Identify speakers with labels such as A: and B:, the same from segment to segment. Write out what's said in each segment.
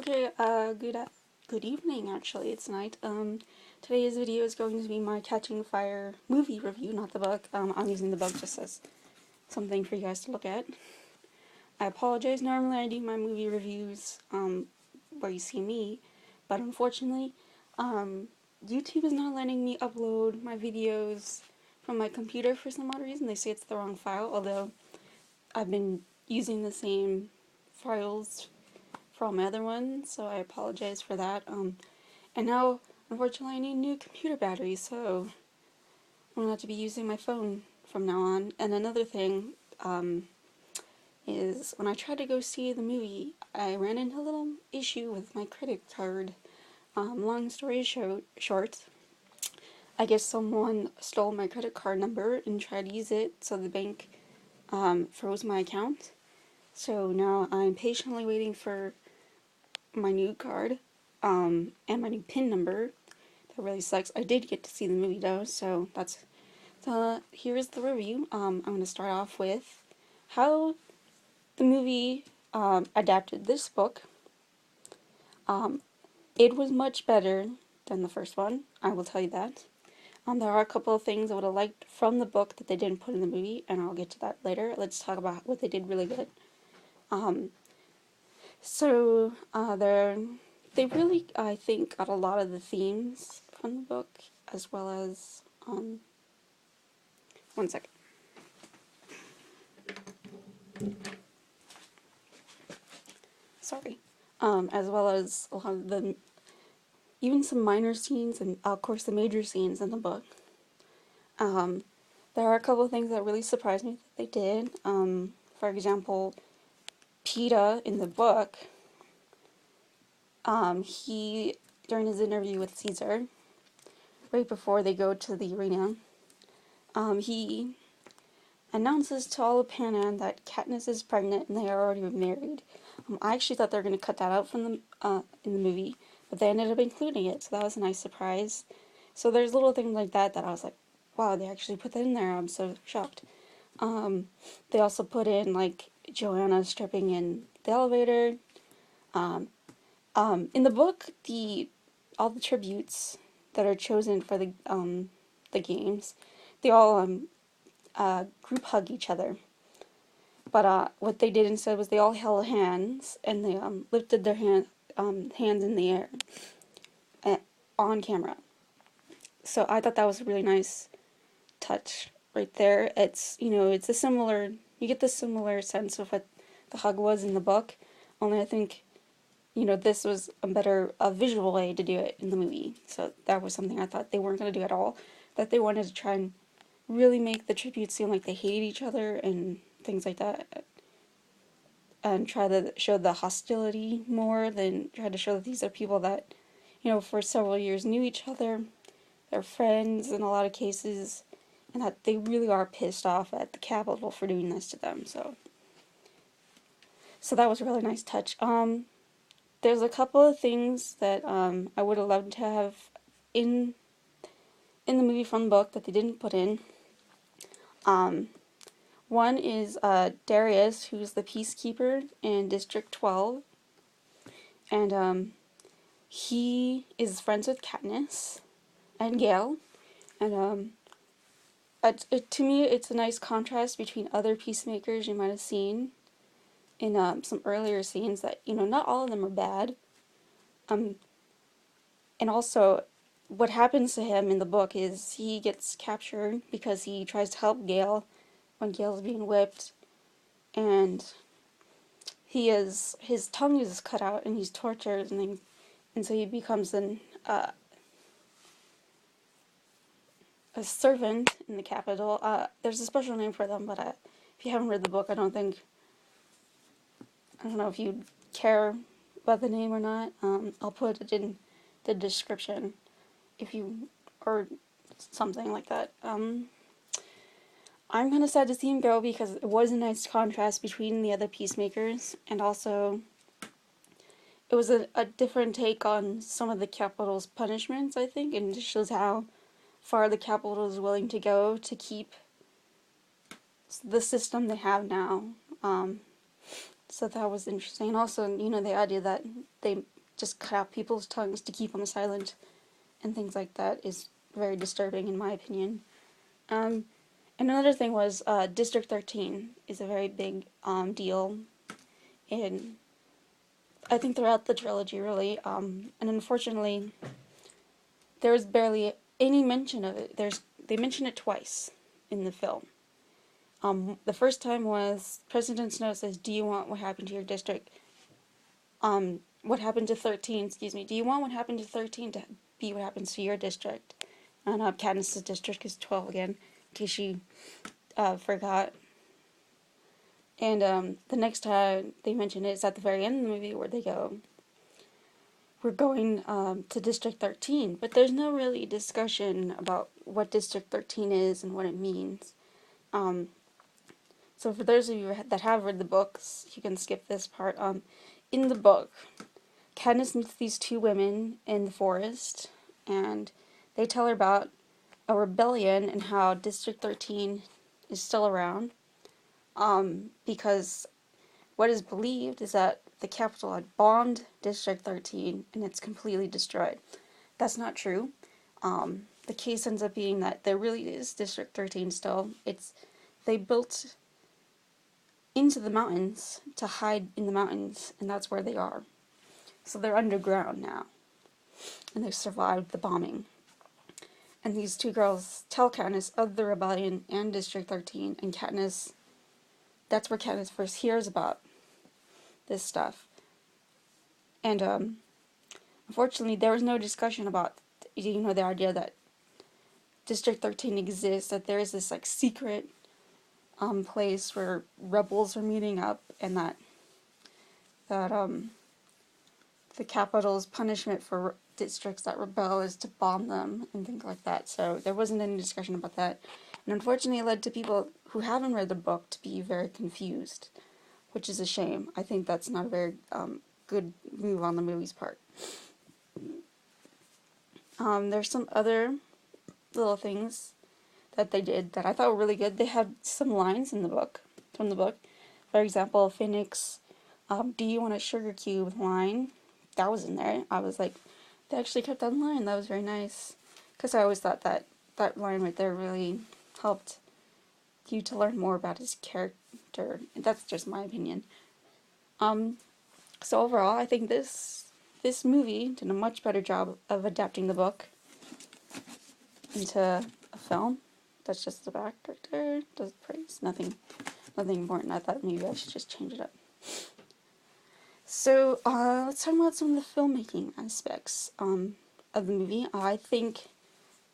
A: Okay, good evening, actually. It's night. Today's video is going to be my Catching Fire movie review, not the book. I'm using the book just as something for you guys to look at. I apologize, normally I do my movie reviews, where you see me, but unfortunately, YouTube is not letting me upload my videos from my computer for some odd reason. They say it's the wrong file, although I've been using the same files for all my other ones, so I apologize for that. And now, unfortunately, I need new computer batteries, so I'm gonna have to be using my phone from now on. And another thing, is when I tried to go see the movie, I ran into a little issue with my credit card. Long story short, I guess someone stole my credit card number and tried to use it, so the bank froze my account. So now I'm patiently waiting for my new card, and my new PIN number. That really sucks. I did get to see the movie though, so here's the review. I'm going to start off with how the movie adapted this book. It was much better than the first one, I will tell you that. There are a couple of things I would have liked from the book that they didn't put in the movie, and I'll get to that later. Let's talk about what they did really good. They really, I think, got a lot of the themes from the book, as well as, one second. Sorry. As well as a lot of the, even some minor scenes, and of course the major scenes in the book. There are a couple of things that really surprised me that they did. For example, Peeta in the book, he, during his interview with Caesar, right before they go to the arena, he announces to all of Panem that Katniss is pregnant and they are already married. I actually thought they were going to cut that out from the in the movie, but they ended up including it, so that was a nice surprise. So there's little things like that that I was like, wow, they actually put that in there. I'm so shocked. They also put in, like, Joanna stripping in the elevator. In the book, all the tributes that are chosen for the games, they all group hug each other. But what they did instead was they all held hands and they lifted their hands in the air on camera. So I thought that was a really nice touch right there. It's, it's a similar, you get the similar sense of what the hug was in the book, only I think, this was a visual way to do it in the movie. So that was something I thought they weren't going to do at all, that they wanted to try and really make the tributes seem like they hated each other and things like that, and try to show the hostility more than try to show that these are people that, for several years knew each other, they're friends in a lot of cases, and that they really are pissed off at the Capitol for doing this to them. So that was a really nice touch. There's a couple of things that I would have loved to have in the movie from the book that they didn't put in. One is Darius, who's the peacekeeper in District 12, and he is friends with Katniss and Gale, and to me it's a nice contrast between other peacemakers you might have seen in some earlier scenes that, not all of them are bad. And also, what happens to him in the book is he gets captured because he tries to help Gale when Gale's being whipped, and his tongue is cut out and he's tortured and things, and so he becomes a servant in the Capitol. There's a special name for them, but if you haven't read the book, I don't know if you care about the name or not. I'll put it in the description or something like that. I'm kind of sad to see him go because it was a nice contrast between the other peacemakers, and also it was a different take on some of the Capitol's punishments, I think, and it shows how far the Capitol is willing to go to keep the system they have now. So that was interesting. And also, the idea that they just cut out people's tongues to keep them silent and things like that is very disturbing in my opinion. Um, and another thing was District 13 is a very big deal in, I think, throughout the trilogy, really. And unfortunately, there was barely any mention of it. They mention it twice in the film. The first time was President Snow says, "Do you want what happened to your district? What happened to 13? Excuse me. Do you want what happened to 13 to be what happens to your district?" And Katniss's district is 12 again, in case she forgot. And the next time they mention it is at the very end of the movie where they go, "We're going to District 13," but there's no really discussion about what District 13 is and what it means. So for those of you that have read the books, you can skip this part. In the book, Katniss meets these two women in the forest, and they tell her about a rebellion and how District 13 is still around, because what is believed is that the Capitol had bombed District 13 and it's completely destroyed. That's not true. The case ends up being that there really is District 13 still. They built into the mountains to hide in the mountains, and that's where they are. So they're underground now, and they survived the bombing. And these two girls tell Katniss of the rebellion and District 13, and that's where Katniss first hears about this stuff. And unfortunately, there was no discussion about, the idea that District 13 exists, that there is this secret place where rebels are meeting up, and that the Capitol's punishment for districts that rebel is to bomb them and things like that. So there wasn't any discussion about that, and unfortunately, it led to people who haven't read the book to be very confused, which is a shame. I think that's not a very good move on the movie's part. There's some other little things that they did that I thought were really good. They had some lines in the book, from the book. For example, Phoenix, "Do you want a sugar cube?" line. That was in there. I was like, they actually kept that line. That was very nice. Because I always thought that line right there really helped you to learn more about his character. That's just my opinion. So overall, I think this movie did a much better job of adapting the book into a film. That's just the back right there. Does praise. Nothing important. I thought maybe I should just change it up. So let's talk about some of the filmmaking aspects of the movie. I think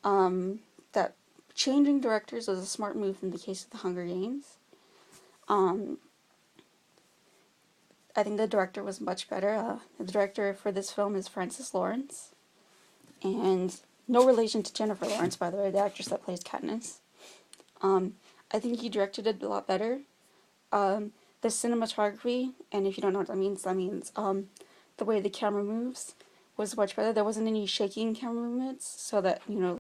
A: that changing directors was a smart move in the case of The Hunger Games. I think the director was much better. The director for this film is Francis Lawrence, and no relation to Jennifer Lawrence, by the way, the actress that plays Katniss. I think he directed it a lot better. The cinematography, and if you don't know what that means the way the camera moves was much better. There wasn't any shaking camera movements, so that,